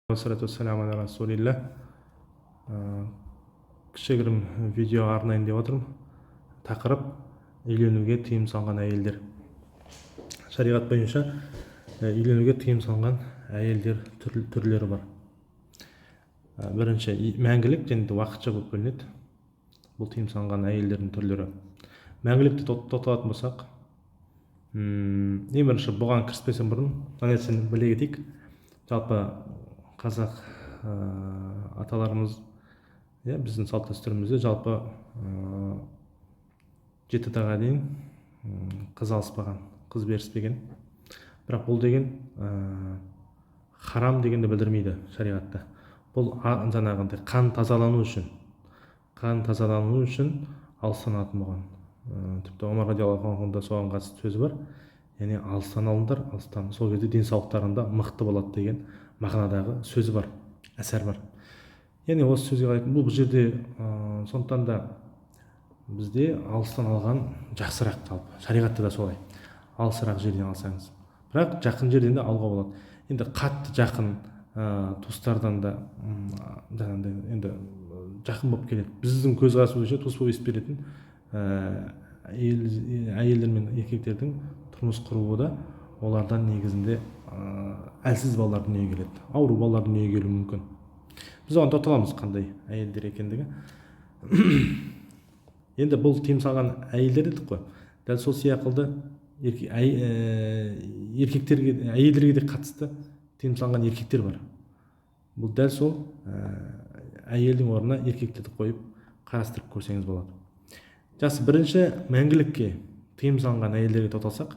Wassalatu wassalamu ala rasulillah. Кішігірім видео арнайын деп отырмын. Тақырып үйленуге тыйым салған әйелдер. Шариғат бойынша үйленуге тыйым салған әйелдер түрлері бар. Бірінші мәңгілік және де уақытша болып бөлінеді. Бұл тыйым салған әйелдердің түрлері. Мәңгілікті тоқталатын болсақ, ең бірінші бұған кіріспестен бұрын мына нәрсені біле кетейік. Жалпы қазақ аталарымыз, біздің салт дәстүрімізде жалпы 7 атаға дейін қыз алыспаған, қыз беріспеген. Бірақ бұл деген харам дегенді білдірмейді шариғатта. Бұл жаңағындай қан тазалану үшін алыстанатын болған. Тіпті Омар радиаллаху анхудың соған қатысты сөзі бар. Яғни алыстан алыңдар, алыстан, сол кезде денсаулықтарында мықты болады деген мағынадағы сөзі бар, әсер бар. Яғни осы сөзге қарайтын бұл жерде сондықтан да бізде алыстан алған жақсырақ, жалпы шариғатта да солай. Алысырақ жерден алсаңыз, бірақ жақын жерден де алуға болады. Енді қатты жақын туыстардан да енді жақын болып келеді. Біздің көзқарас бойынша туыс болып есептелетін әйелдер мен еркектердің тұрмыс құруы да олардан негізінде әлсіз балалар дүниеге келеді, ауру балалар дүниеге келуі мүмкін. Біз оған тоқталамыз қандай әйелдер екендігі. Енді бұл тыйым салған әйелдер дедік қой. Дәл сол сияқты әйелдерге де қатысты тыйым салған еркектер бар. Бұл дәл сол әйелдің орнына еркектерді қойып қарастырып көрсеңіз болады. Жақсы, бірінші мәңгілікке тыйым салынған әйелдерге тоқталсақ,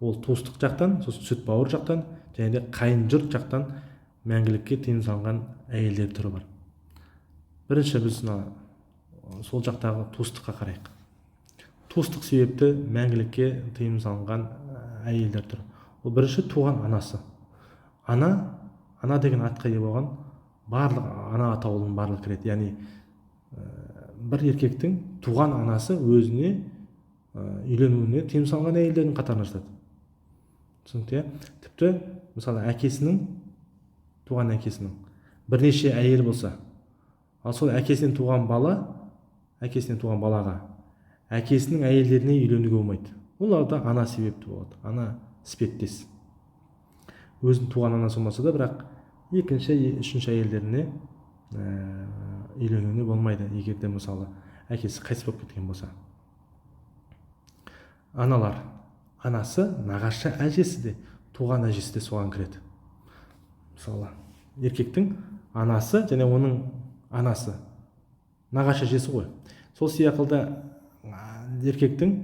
ол туыстық жақтан, сосын сүт бауыр жақтан және де қайын жұрт жақтан мәңгілікке тыйым салынған әйелдер түрі бар. Бірінші біз сол жақтағы туыстыққа қарайық. Туыстық себепті мәңгілікке тыйым салынған әйелдер түрі. Ол бірінші туған анасы. Ана деген атқа ие болған барлық ана атаулының барлығы кіреді. Яғни бір еркектің туған анасы өзіне үйленуіне тыйым салынған әйелдердің қатарына жатады. Түсінікті? Тіпті мысалы туған әкесінің бірнеше әйел болса, ал сол әкесінен туған балаға әкесінің әйелдеріне үйленуге болмайды. Олар да ана себепті болады, ана іспеттес. Өзінің туған анасы болмаса да, бірақ екінші, үшінші әйелдеріне үйленуіне болмайды, егер де мысалы әкесі қайтыс болып кеткен болса. Анасы, нағашы әжесі де, туған әжесі де соған кіреді. Мысалы, еркектің анасы және оның анасы, нағашы әжесі ғой. Сол сияқты еркектің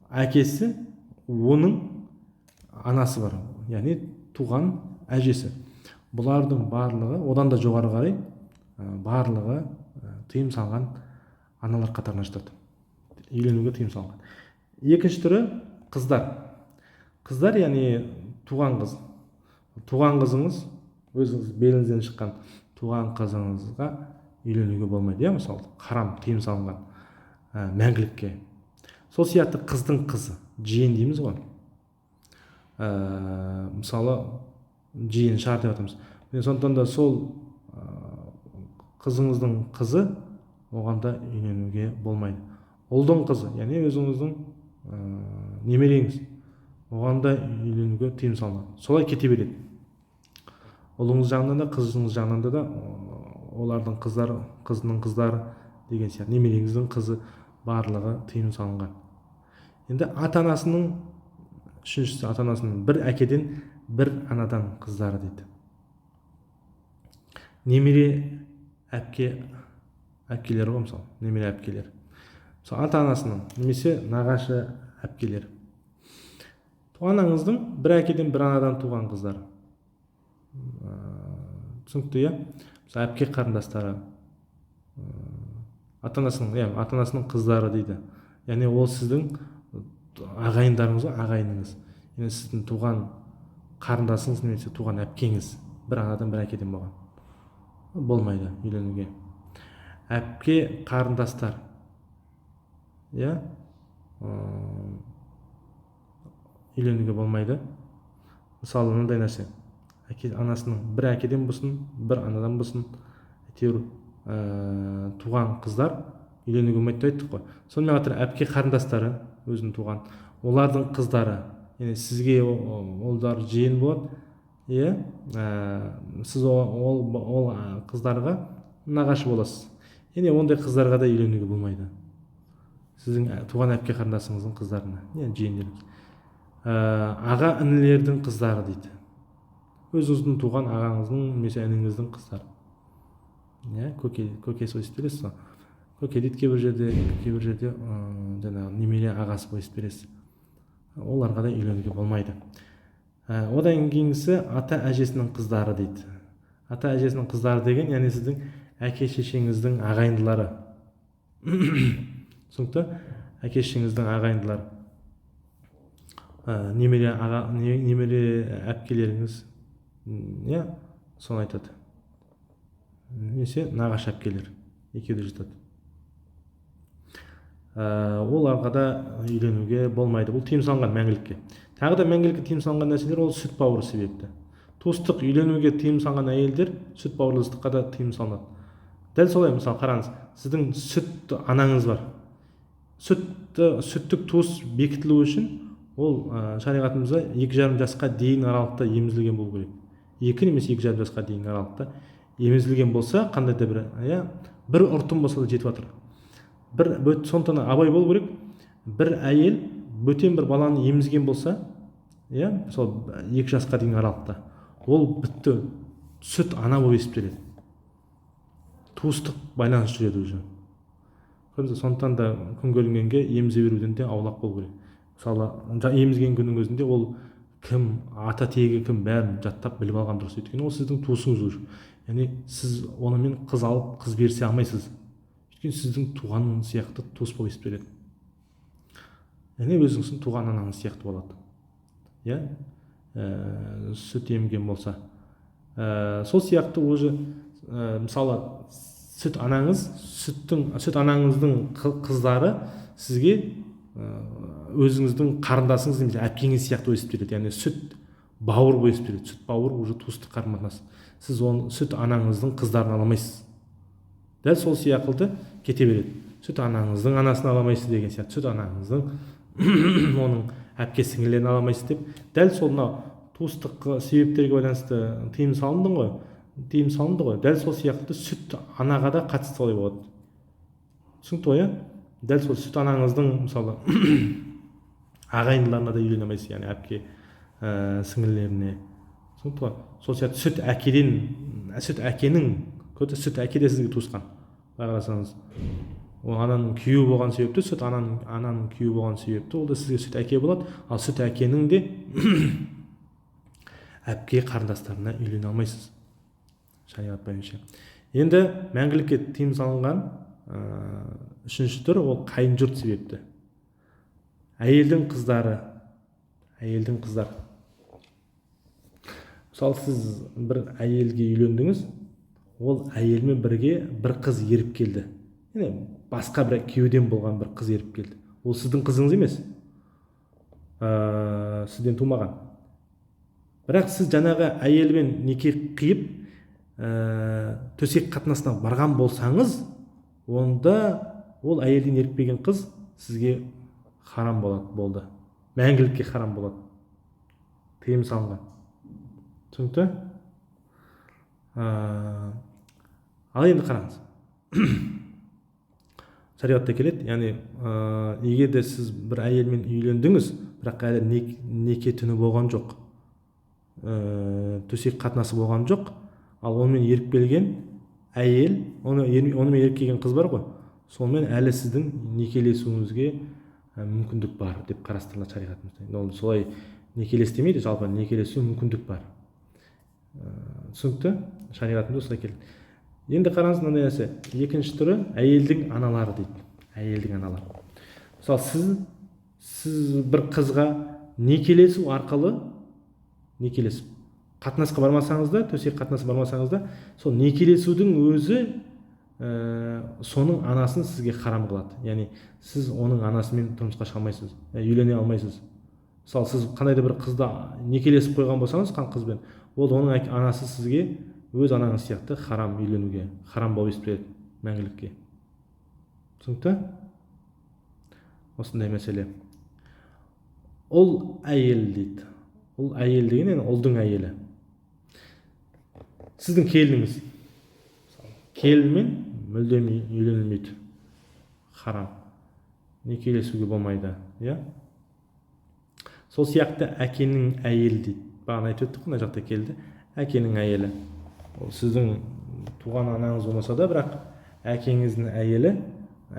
әкесі, оның анасы бар, яғни туған әжесі. Бұлардың барлығы, одан да жоғары қарай, барлығы тыйым салған аналар қатарына жатады. Үйленуге тыйым салған. Екінші түрі қыздар. Қыздар, яғни туған қыз. Туған қызыңыз, өзіңіз беліңізден шыққан туған қызыңызға үйленуге болмайды. Мысалы, харам, тыйым салынған мәңгілікке. Сол сияқты қыздың қызы, жиен дейміз ғой. Мысалы, жиен шар деп атамыз. Сондықтан да сол қызыңыздың қызы оған да үйленуге болмайды. Ұлдың қызы, яғни өзіңіздің немереңіз, оған да үйленуге тыйым салынған. Солай кете береді. Ұлыңыз жағынан да, қызыңыз жағынан да олардың қызының қыздары деген сияқты, немереңіздің қызы барлығы тыйым салынған. Енді үшіншісі ата-анасының бір әкеден, бір анадан қыздары дейді. Немере әпкелері ғой, мысалы, немере әпкелер. Мысалы, ата-анасының немесе нағашы әпкелер. Туған аңыздың бір әкеден, бір анадан туған қыздары. Түсінікті, мысалы, әпке қарындастары, ата-анасының қыздары дейді. Яғни ол сіздің ағайындарыңыз, ағайыныңыз. Яғни сіздің туған қарындасыңыз немесе туған әпкеңіз бір анадан, бір әкеден болған. Болмайды үйленуге. Әпке қарындастар, үйленуге болмайды. Мысалы, мынандай нәрсе. анасының бір әкеден болсын, бір анадан болсын, әйтеуір туған қыздар үйленуге болмайды деп айттық қой. Сонымен қатар әпке қарындастары, өзінің туған, олардың қыздары, яғни сізге олар жиен болады, иә, сіз ол қыздарға нағашы боласыз. Яғни ондай қыздарға да үйленуге болмайды. Сіздің туған әпке қарындасыңыздың қыздарына, жиендеріңіз. Аға інілердің қыздары дейді. Өзіңіздің туған ағаңыздың немесе ініңіздің қыздары. Көкесі өсіп бересіз. Көке дейді кейбір жерде жаңағы немере ағасы өсіп бересіз. Оларға да үйленуге болмайды. Одан кейінгісі ата әжесінің қыздары дейді. Ата әжесінің қыздары деген, яғни сіздің әке шешеңіздің ағайындылары. Түсінікті? Әке шешеңіздің ағайындылары. Немере әпкелеріңіз, соны айтады. Немесе нағашы әпкелер, екеуі де жатады. Оларға да үйленуге болмайды. Бұл тыйым салынған мәңгілікке. Тағы да мәңгілікке тыйым салынған нәрселер ол сүт бауыры себепті. Туыстық үйленуге тыйым салынған әйелдер сүт бауырластыққа да тыйым салынады. Дәл солай, мысалы қараңыз, сіздің сүт анаңыз бар. Сүттік туыс бекітілу үшін ол шариғатымызда 2,5 жасқа дейін аралықта емізілген болу керек. 2 немесе 2,5 жасқа дейін аралықта емізілген болса, қандай да бір ұртым болса да жетіп жатыр. Сондықтан абай болу керек. Бір әйел бөтен бір баланы емізген болса, мысалы 2 жасқа дейін аралықта, ол бітті, сүт ана болып есептеледі. Туыстық байланыс жүреді уже. Сондықтан да күн көрінгенге емізе беруден де аулақ болу керек. Мысалы, емізген күннің өзінде ол кім, ата тегі кім, бәрін жаттап біліп алған дұрыс. Өйткені ол сіздің туысыңыз уже. Яғни сіз онымен қыз алып, қыз берсе алмайсыз. Өйткені сіздің туғаныңыз сияқты туыс болып есептеледі. Яғни өзіңіздің туған анаңыз сияқты болады. Сүт емген болса. Сол сияқты уже мысалы сүт анаңыздың қыздары сізге өзіңіздің қарындасыңыз немесе әпкеңіз сияқты есептеледі. Яғни сүт бауыр болып есептеледі. Сүт бауыр уже туыстық қарым-қатынас. Сіз оны сүт анаңыздың қыздарын ала алмайсыз. Дәл сол сияқты кете береді. Сүт анаңыздың анасын ала алмайсыз деген сияқты. Сүт анаңыздың оның әпке сіңлілерін ала алмайсыз деп. Дәл сол туыстық себептерге байланысты тыйым салынды ғой. Дәл сол сияқты сүт анаға да қатысты солай болады. Түсінікті ғой, дәл сол сүт анаңыздың мысалы ағайындыларына да үйлене алмайсыз, яғни әпке сіңлілеріне. Түсінікті ғой. Сол сияқты сүт әке де сізге туысқан. Қарасаңыз, ол ананың күйеуі болған себепті, сүт ананың күйеуі болған себепті, ол да сізге сүт әке болады. Ал сүт әкенің де әпке қарындастарына үйлене алмайсыз, шариғат бойынша. Енді мәңгілікке тыйым салынған үшінші түрі ол қайын жұрт себепті. Әйелдің қыздары. Мысалы, сіз бір әйелге үйлендіңіз, ол әйелмен бірге бір қыз еріп келді. Басқа бір күйеуден болған бір қыз еріп келді. Ол сіздің қызыңыз емес, сізден тумаған. Бірақ сіз жаңағы әйелмен неке қиып, төсек қатынасына барған болсаңыз, онда ол әйелден еріппеген қыз сізге харам болды. Мәңгілікке харам болады. Тыйым салынған. Түсінікті? Ал енді қараңыз. Шариғатта келеді, яғни егер де сіз бір әйелмен үйлендіңіз, бірақ әлі неке түні болған жоқ, төсек қатынасы болған жоқ, ал онымен еріп келген әйел, онымен еріп келген қыз бар ғой, сонымен әлі сіздің некелесуіңізге мүмкіндік бар деп қарастырылады шариғатымызда. Ол солай некелес демейді, жалпы некелесу мүмкіндік бар. Түсінікті? Шариғатымызда солай келеді. Енді қараңыз, мынандай нәрсе. Екінші түрі әйелдің аналары дейді. Әйелдің аналары. Мысалы, сіз бір қызға некелесу арқылы қатынасқа бармасаңыз да, төсек қатынасы бармасаңыз да, сол некелесудің өзі соның анасын сізге харам қылады. Яғни сіз оның анасымен тұрмысқа шыға алмайсыз, үйлене алмайсыз. Мысалы, сіз қандай да бір қызды некелесіп қойған болсаңыз, қан қызбен, ол оның анасы сізге өз анаңыз сияқты харам үйленуге, харам болып есептеледі мәңгілікке. Түсінікті? Осындай мәселе. Ол әйел дейді. Ол әйел деген енді ұлдың әйелі. Сіздің келініңіз. Келінмен мүлдем үйленілмейді. Харам. Некелесуге болмайды. Сол сияқты әкенің әйелі дейді. Бағана айтып өттік, мына жақта келді. Әкенің әйелі. Ол сіздің туған анаңыз болмаса да, бірақ әкеңіздің әйелі,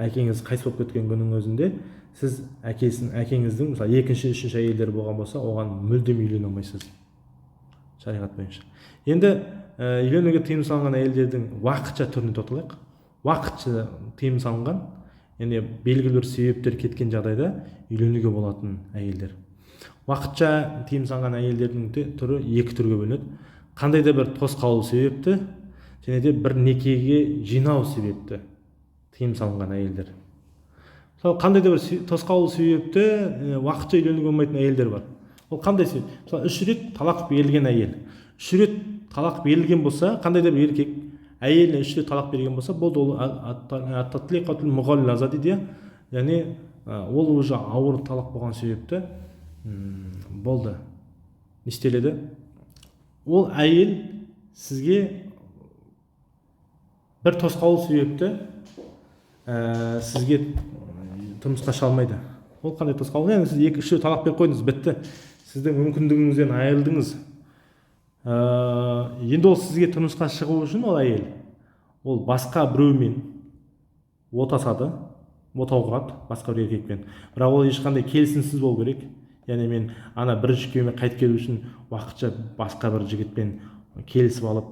әкеңіз қайтыс болып кеткен күннің өзінде сіз әкеңіздің мысалы екінші, үшінші әйелдері болған болса, оған мүлдем үйлене алмайсыз. Шариғат бойынша. Енді үйленуге тыйым салынған әйелдердің уақытша түріне тоқталайық. Уақытша тыйым салынған, яғни белгілі бір себептер кеткен жағдайда үйленуге болатын әйелдер. Уақытша тыйым салынған әйелдердің түрі екі түрге бөлінеді. Қандай да бір тосқауыл себепті және де бір некеге жинау себепті тыйым салынған әйелдер. Мысалы, қандай да бір тосқауыл себепті уақытша үйленуге болмайтын әйелдер бар. Ол қандай себеп? Мысалы, 3 рет талақ берілген әйел. 3 рет талақ берілген болса, қандай да бір еркек әйеліне 3 рет талақ берген болса, болды, ол ат-татлиқатул муғаллаза дейді. Яғни ол уже ауыр талақ болған себепті болды. Не істеледі? Ол әйел сізге бір тосқауыл себепті сізге тұрмысқа шыға алмайды. Ол қандай тосқауыл? Яғни сіз 2-3 рет талақ беріп қойдыңыз, бітті. Сіздің мүмкіндігіңізден айырылдыңыз. Енді ол сізге тұрмысқа шығу үшін ол әйел, ол басқа біреумен отасады, отау құрады, басқа бір еркекпен. Бірақ ол ешқандай келісімсіз болу керек. Яғни мен ана бірінші күйеуіме қайтып келу үшін уақытша басқа бір жігітпен келісіп алып,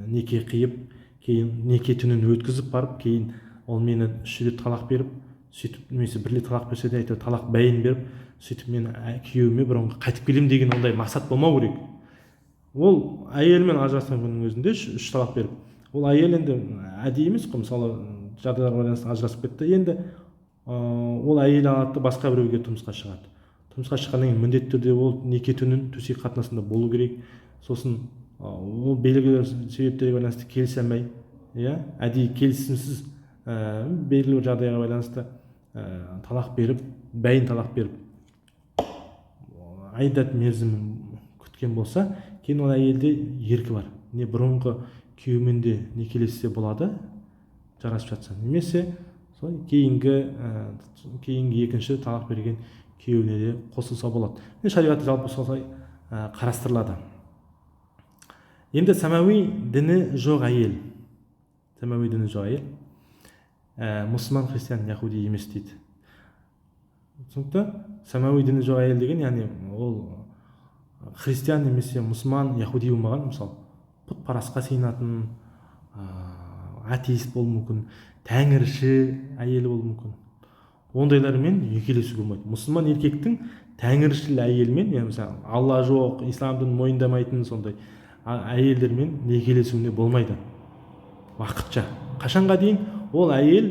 неке қиып, кейін неке түнін өткізіп барып, кейін ол мені 3 рет талақ беріп, сөйтіп немесе 1 рет талақ берсе де әйтеуір талақ бәйін беріп, сөйтіп мен күйеуіме бұрынғы қайтып келем деген ондай мақсат болмау керек. Ол әйелмен ажырасқан күннің өзінде 3 талақ беріп, ол әйел енді әдейі емес қой, мысалы жағдайларға байланысты ажырасып кетті, енді ол әйел алады басқа біреуге тұрмысқа шығады. Тұрмысқа шыққаннан кейін міндетті түрде ол неке түнін төсек қатынасында болу керек. Сосын ол белгілі себептерге байланысты келісе алмай, әдейі келісімсіз белгілі жағдайға байланысты талақ беріп, бәйін талақ беріп, айдат мерзімін күткен болса, кейін ол әйелде еркі бар. Не бұрынғы күйеуімен де некелессе болады, жарасып жатса, немесе кейінгі екінші талақ берген күйеуіне де қосылса болады. Шариғатта жалпы солай қарастырылады. Енді самауи діні жоқ әйел. Самауи діні жоқ әйел. Мұсылман, христиан, яхуди емес дейді. Түсінікті? Самауи діні жоқ әйел деген, яғни ол христиан немесе мұсылман, яхуди болмаған, мысалы, пұт-парасқа сыйынатын, атеист болуы мүмкін, тәңірші әйелі болуы мүмкін. Ондайлармен некелесуге болмайды. Мұсылман еркектің тәңіршіл әйелмен, мысалы, алла жоқ, исламдың мойындамайтын сондай әйелдермен некелесуіне болмайды. Уақытша. Қашанға дейін ол әйел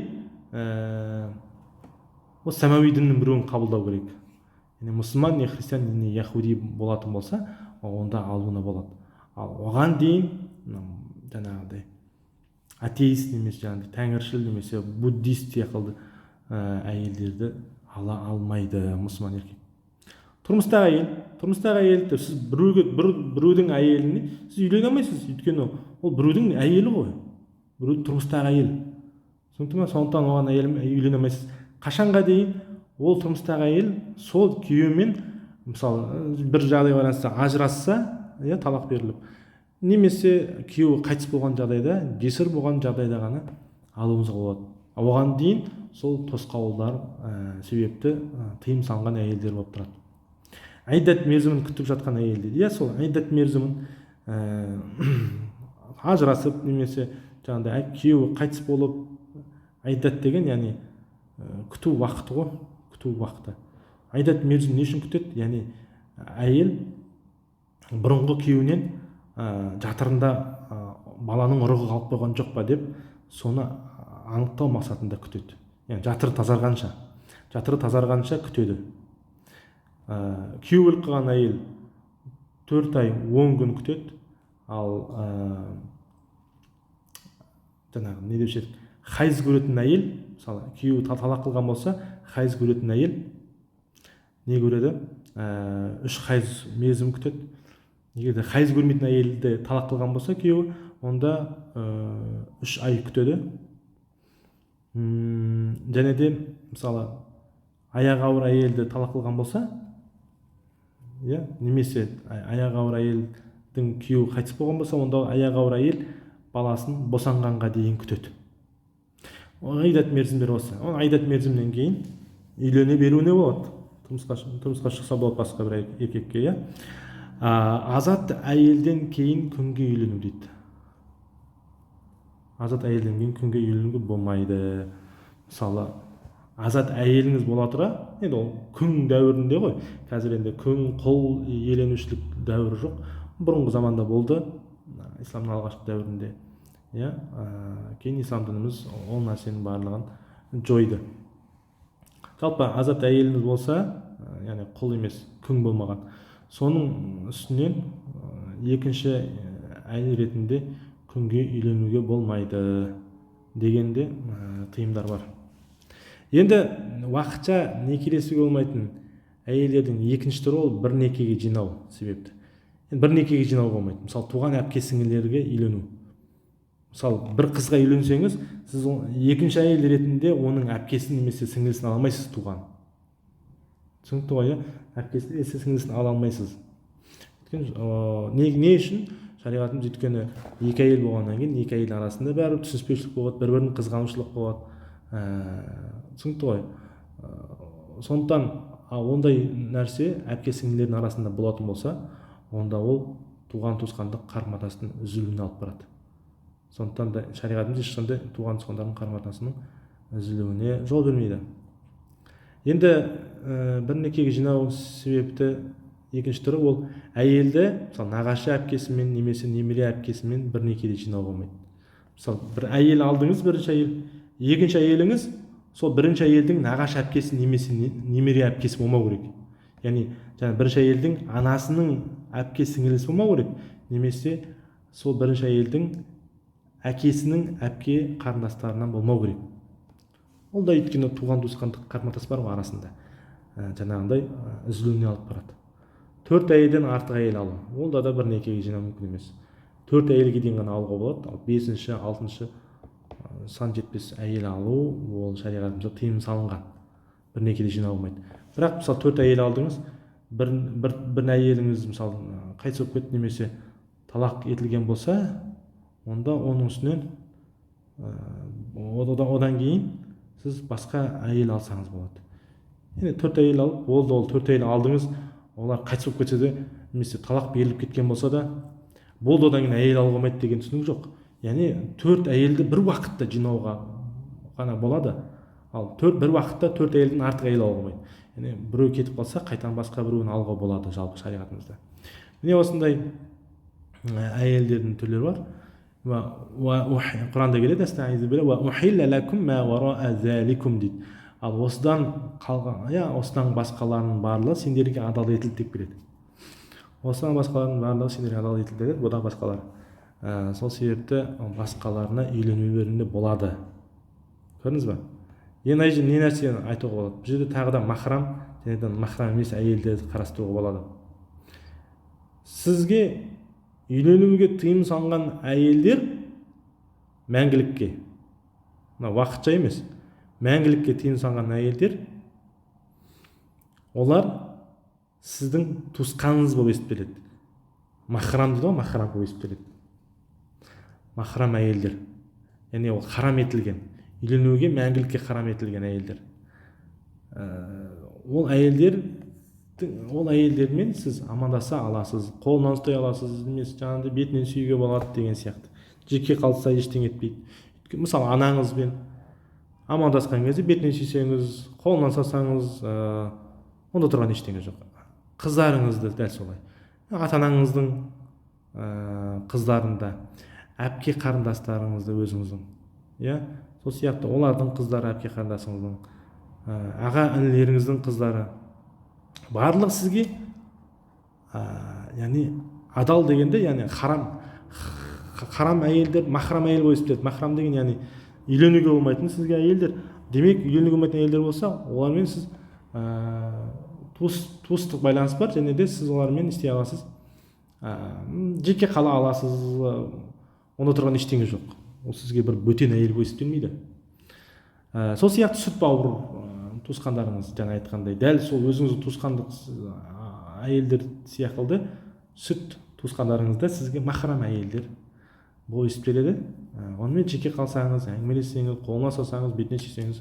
ол самауи діннің біреуін қабылдау керек. Мұсылман, не христиан, не яхуди болатын болса, онда алуына болады. Ал оған дейін жаңағыдай атеист немесе жаңағыдай тәңіршіл немесе буддист сияқты әйелдерді ала алмайды мұсылман еркек. Тұрмыстағы әйел, сіз біреудің әйеліне сіз үйлене алмайсыз, өйткені ол біреудің әйелі ғой. Біреудің тұрмыстағы әйел. Сондықтан оған үйлене алмайсыз. Қашанға дейін ол тұрмыстағы әйел сол күйеуімен, мысалы, бір жағдай байланысты ажырасса, талақ беріліп, немесе күйеуі қайтыс болған жағдайда, жесір болған жағдайда ғана алуыңызға болады. Оған дейін сол тосқауылдар себепті тыйым салынған әйелдер болып тұрады. Айдат мерзімін күтіп жатқан әйел дейді. Сол айдат мерзімін ажырасып немесе жаңағыдай күйеуі қайтыс болып, айдат деген, яғни күту уақыты ғой, күту уақыты. Айдат мерзім не үшін күтеді? Яғни әйел бұрынғы күйеуінен жатырында баланың ұрығы қалып қойған жоқ па деп, соны анықтау мақсатында күтеді. Яғни жатыры тазарғанша күтеді. Күйеу өліп қалған әйел 4 ай 10 күн күтеді. ал жаңағы не деуші едік, хайыз көретін әйел, мысалы күйеуі талақ қылған болса, хайыз көретін әйел не көреді? 3 хайыз мерзім күтеді. Егер де хайыз көрмейтін әйелді талақ қылған болса күйеуі, онда 3 ай күтеді. Және де мысалы аяғы ауыр әйелді талақ қылған болса, немесе аяғы ауыр әйелдің күйеуі қайтыс болған болса, онда аяғы ауыр әйел баласын босанғанға дейін күтеді. Айдат мерзімдер осы. Айдат мерзімнен кейін үйлене беруіне болады. Тұрмысқа шықса болады басқа бір еркекке. Азат әйелден кейін күнге үйлену дейді. Азат әйелден кейін күнге үйленуге болмайды. Мысалы, азат әйеліңіз бола тұра, енді ол күн дәуірінде ғой. Қазір енді күн, қол иеленушілік дәуірі жоқ. Бұрынғы заманда болды, исламның алғашқы дәуірінде. Кейін ислам дініміз ол нәрсенің барлығын жойды. Жалпы азат әйеліңіз болса, яғни құл емес, күн болмаған. Соның үстінен екінші әйел ретінде күнге үйленуге болмайды дегенде тыйымдар бар. Енді уақытша некелесуге болмайтын әйелдердің екінші түрі ол бір некеге жинау себепті. Бір некеге жинау болмайды. Мысалы, туған әпке сіңлілерге үйлену. Мысалы, бір қызға үйленсеңіз, сіз екінші әйел ретінде оның әпкесін немесе сіңлісін ала алмайсыз туған. Түсінікті ғой, әпкесін немесе сіңлісін ала алмайсыз. Не үшін? Шариғатымыз өйткені екі әйел болғаннан кейін екі әйел арасында бәрібір түсініспеушілік болады, бір-бірін қызғанушылық болады. Түсінікті ғой. Сондықтан ондай нәрсе әпке сіңлілердің арасында болатын болса, онда ол туған туысқандық қарым-қатынастың үзілуіне алып барады. Сондықтан да шариғатымыз ешқандай туған туысқандардың қарым-қатынасының үзілуіне жол бермейді. Енді бір некеге жинау себепті екінші түрі ол әйелді, мысалы, нағашы әпкесімен немесе немере әпкесімен бір некеде жинау болмайды. Мысалы, бір әйел алдыңыз, бірінші әйел, екінші әйеліңіз сол бірінші әйелдің нағашы әпкесі немесе немере әпкесі болмау керек. Яғни бірінші әйелдің анасының әпке сіңлісі болмау керек, немесе сол бірінші әйелдің әкесінің әпке қарындастарынан болмау керек. Ол да өйткені туған туысқандық қарым-қатынас бар ғой арасында. Жаңағындай үзілуіне алып барады. 4 әйелден артық әйел алу, ол да бір некеге жинау мүмкін емес. 4 әйелге дейін ғана алуға болады, ал 5-ші, 6-шы сан жетпес әйел алу, ол шариғатымызда тыйым салынған. Бір некеде жинау болмайды. Бірақ мысалы 4 әйел алдыңыз, бір әйеліңіз мысалы қайтыс болып кетті немесе талақ етілген болса, онда оның үстінен одан кейін сіз басқа әйел алсаңыз болады. Енді 4 әйел алып, болды, ол 4 әйел алдыңыз, олар қайтыс болып кетсе де, немесе талақ беріліп кеткен болса да, болды, одан кейін әйел алуға болмайды деген түсінік жоқ. Яғни 4 әйелді бір уақытта жинауға ғана болады. Ал бір уақытта 4 әйелден артық әйел алуға болмайды. Яғни біреу кетіп қалса, қайтадан басқа біреуін алуға болады жалпы шариғатымызда. Міне осындай әйелдердің түрлері бар. Құранда келеді, дейді. Ал осыдан қалған, осыдан басқаларының барлығы сендерге адал етілді деп келеді. Осыдан басқаларының барлығы сендерге адал етілді деп, одан басқалар. Сол себепті басқаларына үйленулерінде болады. Көрдіңіз ба? Енді не нәрсені айтуға болады? Бұл жерде тағы да махрам, және де махрам емес әйелдерді қарастыруға болады. Сізге үйленуге тыйым салынған әйелдер мәңгілікке, уақытша емес, мәңгілікке тыйым салынған әйелдер, олар сіздің туысқаныңыз болып есептеледі. Махрам дейді ғой, махрам болып есептеледі. Махрам әйелдер, яғни ол харам етілген, үйленуге мәңгілікке харам етілген әйелдер. Ол әйелдермен сіз амандаса аласыз, қолынан ұстай аласыз, немесе жаңағыдай бетінен сүйуге болады деген сияқты. Жеке қалса ештеңе етпейді. Мысалы, анаңызбен амандасқан кезде бетінен сүйсеңіз, қолынан салсаңыз, онда тұрған ештеңе жоқ. Қыздарыңызды дәл солай. Ата-анаңыздың қыздарында, әпке қарындастарыңызды өзіңіздің, сол сияқты олардың қыздары, әпке қарындасыңыздың, аға інілеріңіздің қыздары, барлық сізге, яғни адал дегенде, яғни харам әйелдер махрам әйел болып есептеледі. Махрам деген яғни үйленуге болмайтын сізге әйелдер. Демек үйленуге болмайтын әйелдер болса, олармен сіз туыстық байланыс бар, және де сіз олармен істей аласыз, жеке қала аласыз, онда тұрған ештеңе жоқ. Ол сізге бір бөтен әйел болып есептелмейді. Сол сияқты сүт бауыр туысқандарыңыз, жаңа айтқандай, дәл сол өзіңіздің туысқандық әйелдер сияқтылды сүт туысқандарыңыз да сізге махрам әйелдер болып есептеледі. Онымен жеке қалсаңыз, әңгімелессеңіз, қолына салсаңыз, бетіне сүйсеңіз,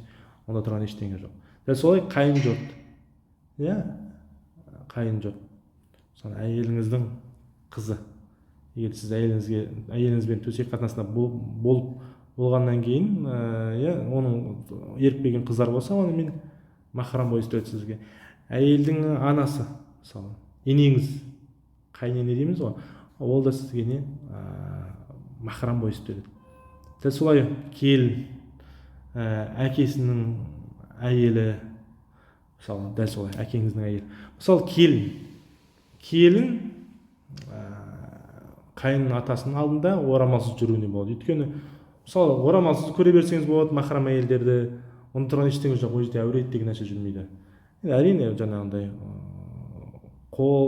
онда тұрған ештеңе жоқ. Дәл солай қайын жұрт. Иә, қайын жұрт. Мысалы, әйеліңіздің қызы. Егер сіз әйеліңізбен төсек қатынасында болғаннан кейін, оның еріп келген қыздар болса, онымен махрам болып есептеледі сізге. Әйелдің анасы, мысалы, енеңіз, қайын ене дейміз ғой, ол да сізге не махрам болып есептеледі. Дәл солай келін, әкесінің әйелі, мысалы, дәл солай әкеңіздің әйелі. Мысалы, келін қайын атасының алдында орамалсыз жүруіне болады. Өйткені, мысалы, орамалсыз көре берсеңіз болады махрам әйелдерді, оны тұрған ештеңе жоқ, ол жерде әурет деген нәрсе жүрмейді. Әрине, жаңағындай қол,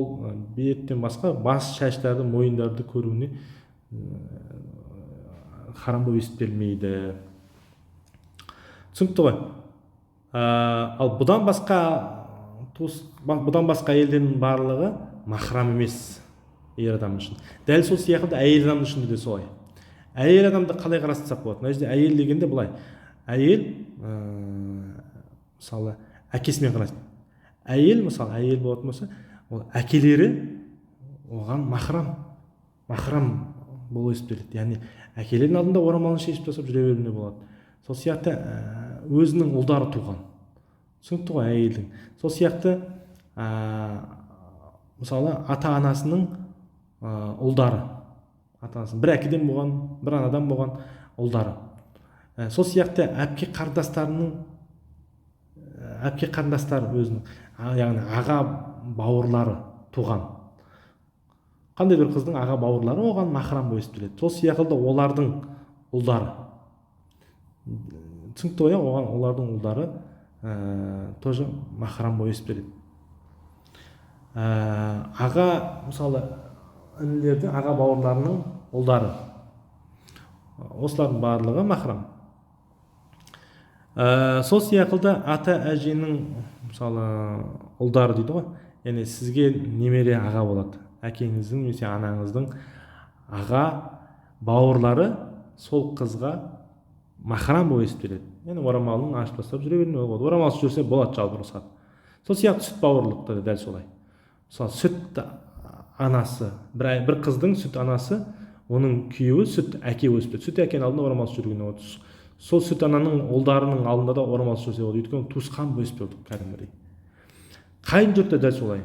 беттен басқа бас шаштарды, мойындарды көруіне харам болып есептелмейді. Түсінікті ғой. Ал бұдан басқа әйелдердің барлығы махрам емес ер адам үшін. Дәл сол сияқты әйел адам үшін де солай. Әйел адамды қалай қарастырсақ болады? Мына жерде әйел дегенде былай. Әйел, мысалы, әкесімен қарайды. Әйел, мысалы, әйел болатын болса, ол әкелері оған махрам болып есептеледі. Яғни әкелерінің алдында орамалын шешіп тастап жүре беруіне болады. Сол сияқты өзінің ұлдары туған. Түсінікті ғой әйелдің. Сол сияқты мысалы ата-анасының ұлдары, ата-анасының бір әкеден болған, бір анадан болған ұлдары. Сол сияқты әпке қарындастар өзінің, яғни аға бауырлары туған. Қандай бір қыздың аға бауырлары оған махрам болып есептеледі. Сол сияқты олардың ұлдары. Түсінікті ғой, оған олардың ұлдары тоже махрам болып есептеледі. Аға, мысалы, інілердің аға бауырларының ұлдары. Осылардың барлығы махрам. Сол сияқты ата әженің, мысалы, ұлдары дейді ғой. Яғни сізге немере аға болады. Әкеңіздің немесе анаңыздың аға бауырлары сол қызға махрам болып есептеледі. Яғни орамалын ашып тастап жүре беруіне болады. Орамалсыз жүрсе болады, жалпы рұқсат. Сол сияқты сүт бауырлықта да дәл солай. Мысалы, сүт анасы, бір қыздың сүт анасы, оның күйеуі сүт әке өсіп кетті. Сүт әкенің алдында орамалсыз жүргеніне болады. Сол сүт ананың ұлдарының алдында да орамалсыз жүрсе болады. Өйткені туысқан болып есептеледі кәдімгідей. Қайын жұрт та дәл солай.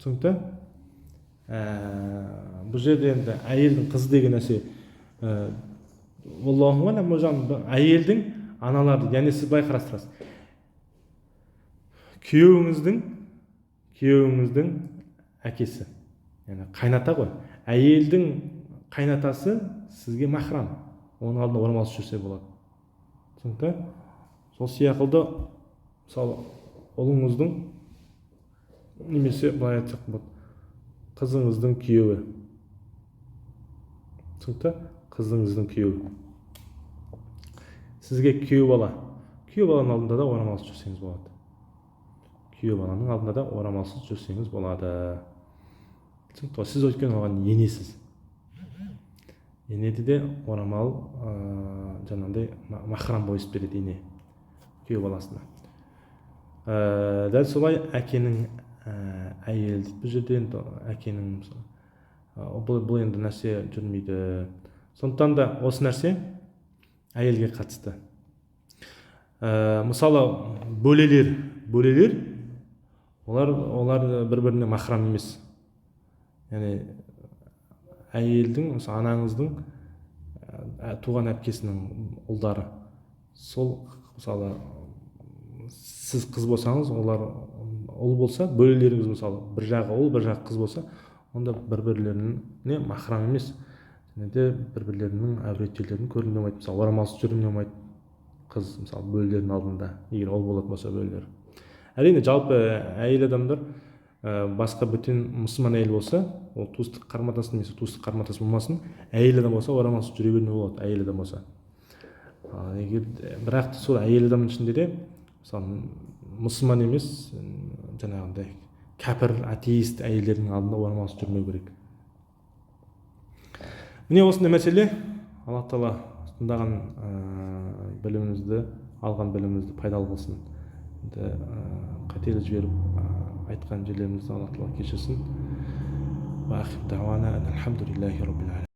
Түсінікті? Бұл жерде енді әйелдің қызы деген нәрсе, Аллаху алам, әйелдің аналары, яғни сіз былай қарастырасыз. Күйеуіңіздің әкесі, яғни қайната ғой. Әйелдің қайнатасы сізге махрам. Оның алдында орамалсыз жүрсе болады. Түсінікті? Сол сияқты, мысалы, ұлыңыздың немесе былай айтсақ болады, қызыңыздың күйеуі. Түсінікті? Қызыңыздың күйеуі. Сізге күйеу баланың алдында да орамалсыз жүрсеңіз болады. Күйеу баланың алдында да орамалсыз жүрсеңіз болады. Түсінікті? Сіз өйткені оған енесіз. Енеде де орамал жаңағыдай махрам болып есептеледі ене күйеу баласына. Дәл солай әкенің әйелі, бұл жерде енді әкенің бұл енді нәрсе жүрмейді. Сондықтан да осы нәрсе әйелге қатысты. Мысалы, бөлелер, олар бір-біріне махрам емес. Яғни әйелдің, анаңыздың туған әпкесінің ұлдары. Сол, мысалы, сіз қыз болсаңыз, олар ұл болса, бөлелеріңіз мысалы, бір жағы ұл, бір жағы қыз болса, онда бір-бірлеріне махрам емес. және де бір бірлерінің әурет жерлерін көргім келмейді. Мысалы орамалсыз жүргім келмейді, қыз мысалы бөлелердің алдында, егер ол болатын болса бөлелер. Әрине жалпы әйел адамдар басқа бөтен мұсылман әйел болса, ол туыстық қарым-қатынас немесе туыстық қарым-қатынас болмасын, әйел адам болса орамалсыз жүре беруіне болады, әйел адам болса. Егер бірақ сол әйел адамның ішінде де мысалы мұсылман емес, жаңағындай кәпір, атеист әйелдердің алдында орамалсыз жүрмеу керек. Міне осындай мәселе. Алла тағала тыңдаған білімімізді, алған білімімізді пайдалы қылсын. Қателік жіберіп айтқан жерлерімізді Алла тағала кешірсін. Ва ахир дауана алхамдулиллахи раббил аламин.